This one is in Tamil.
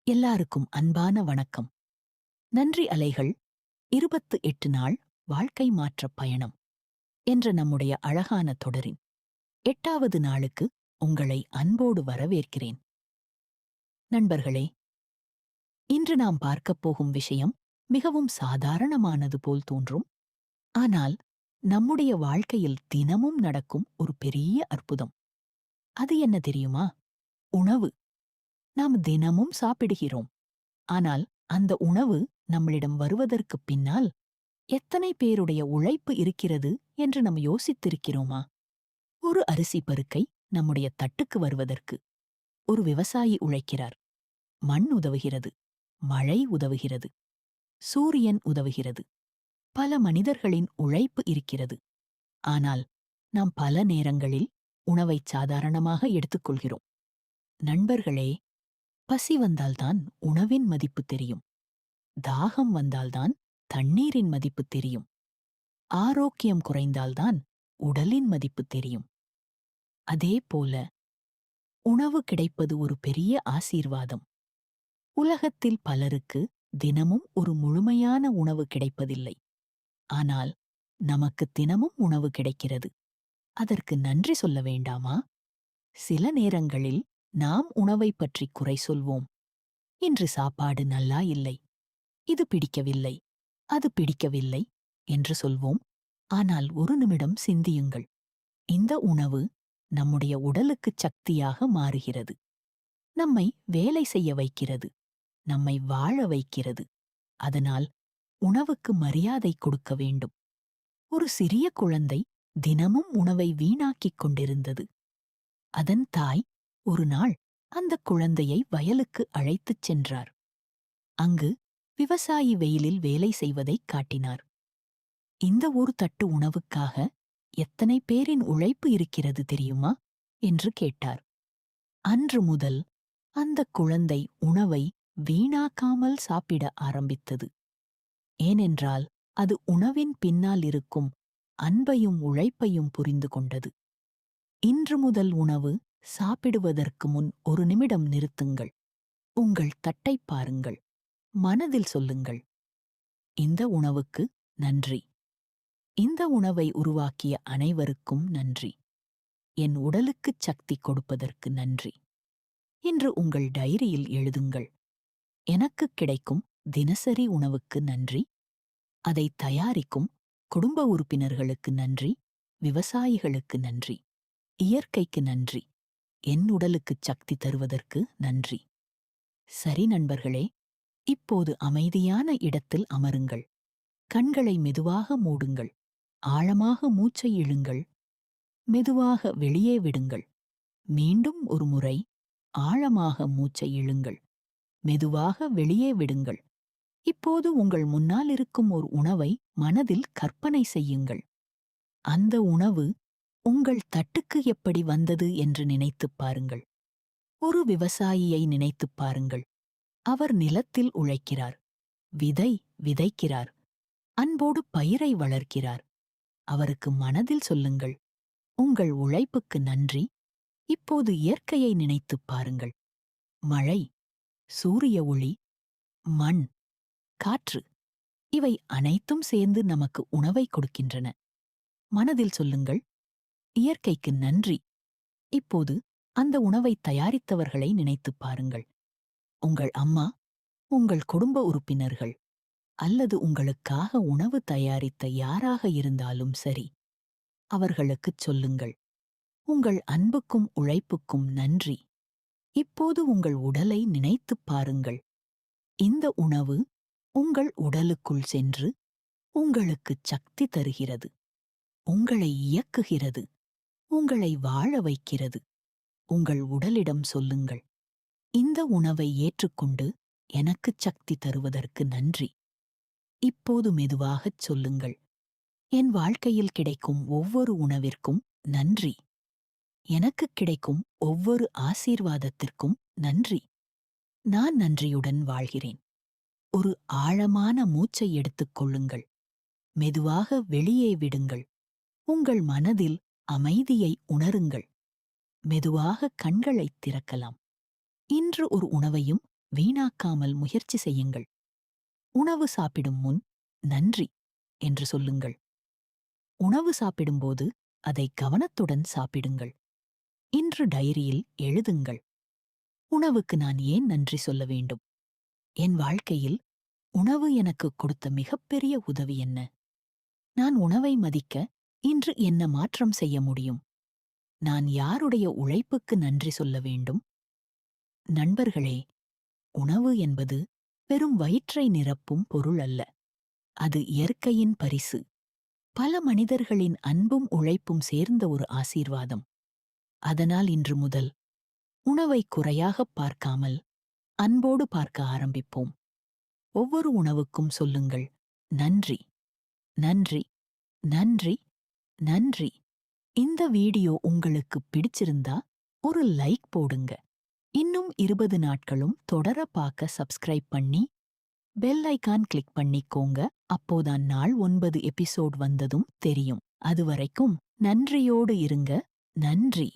எல்லாருக்கும் அன்பான வணக்கம். நன்றி அலைகள் 28 நாள் வாழ்க்கை மாற்றப் பயணம் என்ற நம்முடைய அழகான தொடரின் 8வது நாளுக்கு உங்களை அன்போடு வரவேற்கிறேன். நண்பர்களே, இன்று நாம் பார்க்கப் போகும் விஷயம் மிகவும் சாதாரணமானது போல் தோன்றும். ஆனால் நம்முடைய வாழ்க்கையில் தினமும் நடக்கும் ஒரு பெரிய அற்புதம். அது என்ன தெரியுமா? உணவு. நாம் தினமும் சாப்பிடுகிறோம். ஆனால் அந்த உணவு நம்மளிடம் வருவதற்குப் பின்னால் எத்தனை பேருடைய உழைப்பு இருக்கிறது என்று நாம் யோசித்திருக்கிறோமா? ஒரு அரிசி பருக்கை நம்முடைய தட்டுக்கு வருவதற்கு ஒரு விவசாயி உழைக்கிறார். மண் உதவுகிறது, மழை உதவுகிறது, சூரியன் உதவுகிறது, பல மனிதர்களின் உழைப்பு இருக்கிறது. ஆனால் நாம் பல நேரங்களில் உணவைச் சாதாரணமாக எடுத்துக்கொள்கிறோம். நண்பர்களே, பசி வந்தால்தான் உணவின் மதிப்பு தெரியும். தாகம் வந்தால்தான் தண்ணீரின் மதிப்பு தெரியும். ஆரோக்கியம் குறைந்தால்தான் உடலின் மதிப்பு தெரியும். அதே போல உணவு கிடைப்பது ஒரு பெரிய ஆசீர்வாதம். உலகத்தில் பலருக்கு தினமும் ஒரு முழுமையான உணவு கிடைப்பதில்லை. ஆனால் நமக்கு தினமும் உணவு கிடைக்கிறது. அதற்கு நன்றி சொல்ல வேண்டாமா? சில நேரங்களில் நாம் உணவைப் பற்றி குறை சொல்வோம். இன்று சாப்பாடு நல்லா இல்லை, இது பிடிக்கவில்லை, அது பிடிக்கவில்லை என்று சொல்வோம். ஆனால் ஒரு நிமிடம் சிந்தியுங்கள். இந்த உணவு நம்முடைய உடலுக்குச் சக்தியாக மாறுகிறது. நம்மை வேலை செய்ய வைக்கிறது, நம்மை வாழ வைக்கிறது. அதனால் உணவுக்கு மரியாதை கொடுக்க வேண்டும். ஒரு சிறிய குழந்தை தினமும் உணவை வீணாக்கிக் கொண்டிருந்தது. அதன் தாய் ஒரு நாள் அந்த குழந்தையை வயலுக்கு அழைத்துச் சென்றார். அங்கு விவசாயி வெயிலில் வேலை செய்வதைக் காட்டினார். இந்த ஒரு தட்டு உணவுக்காக எத்தனை பேரின் உழைப்பு இருக்கிறது தெரியுமா என்று கேட்டார். அன்று முதல் அந்த குழந்தை உணவை வீணாக்காமல் சாப்பிட ஆரம்பித்தது. ஏனென்றால் அது உணவின் பின்னால் இருக்கும் அன்பையும் உழைப்பையும் புரிந்து கொண்டது. இன்று முதல் உணவு சாப்பிடுவதற்கு முன் ஒரு நிமிடம் நிறுத்துங்கள். உங்கள் தட்டைப் பாருங்கள். மனதில் சொல்லுங்கள், இந்த உணவுக்கு நன்றி. இந்த உணவை உருவாக்கிய அனைவருக்கும் நன்றி. என் உடலுக்குச் சக்தி கொடுப்பதற்கு நன்றி. இன்று உங்கள் டைரியில் எழுதுங்கள், எனக்குக் கிடைக்கும் தினசரி உணவுக்கு நன்றி. அதை தயாரிக்கும் குடும்ப உறுப்பினர்களுக்கு நன்றி, விவசாயிகளுக்கு நன்றி, இயற்கைக்கு நன்றி, என் உடலுக்குச் சக்தி தருவதற்கு நன்றி. சரி நண்பர்களே, இப்போது அமைதியான இடத்தில் அமருங்கள். கண்களை மெதுவாக மூடுங்கள். ஆழமாக மூச்சை இழுங்கள். மெதுவாக வெளியே விடுங்கள். மீண்டும் ஒரு முறை ஆழமாக மூச்சை இழுங்கள். மெதுவாக வெளியே விடுங்கள். இப்போது உங்கள் முன்னால் இருக்கும் ஒரு உணவை மனதில் கற்பனை செய்யுங்கள். அந்த உணவு உங்கள் தட்டுக்கு எப்படி வந்தது என்று நினைத்துப் பாருங்கள். ஒரு விவசாயியை நினைத்துப் பாருங்கள். அவர் நிலத்தில் உழைக்கிறார், விதை விதைக்கிறார், அன்போடு பயிரை வளர்க்கிறார். அவருக்கு மனதில் சொல்லுங்கள், உங்கள் உழைப்புக்கு நன்றி. இப்போது இயற்கையை நினைத்துப் பாருங்கள். மழை, சூரிய ஒளி, மண், காற்று, இவை அனைத்தும் சேர்ந்து நமக்கு உணவை கொடுக்கின்றன. மனதில் சொல்லுங்கள், இயற்கைக்கு நன்றி. இப்போது அந்த உணவை தயாரித்தவர்களை நினைத்துப் பாருங்கள். உங்கள் அம்மா, உங்கள் குடும்ப உறுப்பினர்கள், அல்லது உங்களுக்காக உணவு தயாரித்த யாராக இருந்தாலும் சரி, அவர்களுக்குச் சொல்லுங்கள், உங்கள் அன்புக்கும் உழைப்புக்கும் நன்றி. இப்போது உங்கள் உடலை நினைத்துப் பாருங்கள். இந்த உணவு உங்கள் உடலுக்குள் சென்று உங்களுக்குச் சக்தி தருகிறது, உங்களை இயக்குகிறது, உங்களை வாழ வைக்கிறது. உங்கள் உடலிடம் சொல்லுங்கள், இந்த உணவை ஏற்றுக்கொண்டு எனக்குச் சக்தி தருவதற்கு நன்றி. இப்போது மெதுவாகச் சொல்லுங்கள், என் வாழ்க்கையில் கிடைக்கும் ஒவ்வொரு உணவிற்கும் நன்றி. எனக்குக் கிடைக்கும் ஒவ்வொரு ஆசீர்வாதத்திற்கும் நன்றி. நான் நன்றியுடன் வாழ்கிறேன். ஒரு ஆழமான மூச்சை எடுத்துக் கொள்ளுங்கள். மெதுவாக வெளியே விடுங்கள். உங்கள் மனதில் அமைதியை உணருங்கள். மெதுவாக கண்களைத் திறக்கலாம். இன்று ஒரு உணவையும் வீணாக்காமல் முயற்சி செய்யுங்கள். உணவு சாப்பிடும் முன் நன்றி என்று சொல்லுங்கள். உணவு சாப்பிடும்போது அதை கவனத்துடன் சாப்பிடுங்கள். இன்று டைரியில் எழுதுங்கள். உணவுக்கு நான் ஏன் நன்றி சொல்ல வேண்டும்? என் வாழ்க்கையில் உணவு எனக்கு கொடுத்த மிகப்பெரிய உதவி என்ன? நான் உணவை மதிக்க இன்று என்ன மாற்றம் செய்ய முடியும்? நான் யாருடைய உழைப்புக்கு நன்றி சொல்ல வேண்டும்? நண்பர்களே, உணவு என்பது வெறும் வயிற்றை நிரப்பும் பொருள் அல்ல. அது இயற்கையின் பரிசு. பல மனிதர்களின் அன்பும் உழைப்பும் சேர்ந்த ஒரு ஆசீர்வாதம். அதனால் இன்று முதல் உணவை குறையாகப் பார்க்காமல் அன்போடு பார்க்க ஆரம்பிப்போம். ஒவ்வொரு உணவுக்கும் சொல்லுங்கள், நன்றி, நன்றி, நன்றி, நன்றி. இந்த வீடியோ உங்களுக்கு பிடிச்சிருந்தா ஒரு லைக் போடுங்க. இன்னும் 20 நாட்களும் தொடர பார்க்க சப்ஸ்கிரைப் பண்ணி பெல் ஐகான் கிளிக் பண்ணிக்கோங்க. அப்போதான் நாள் 9 எபிசோட் வந்ததும் தெரியும். அதுவரைக்கும் நன்றியோடு இருங்க. நன்றி.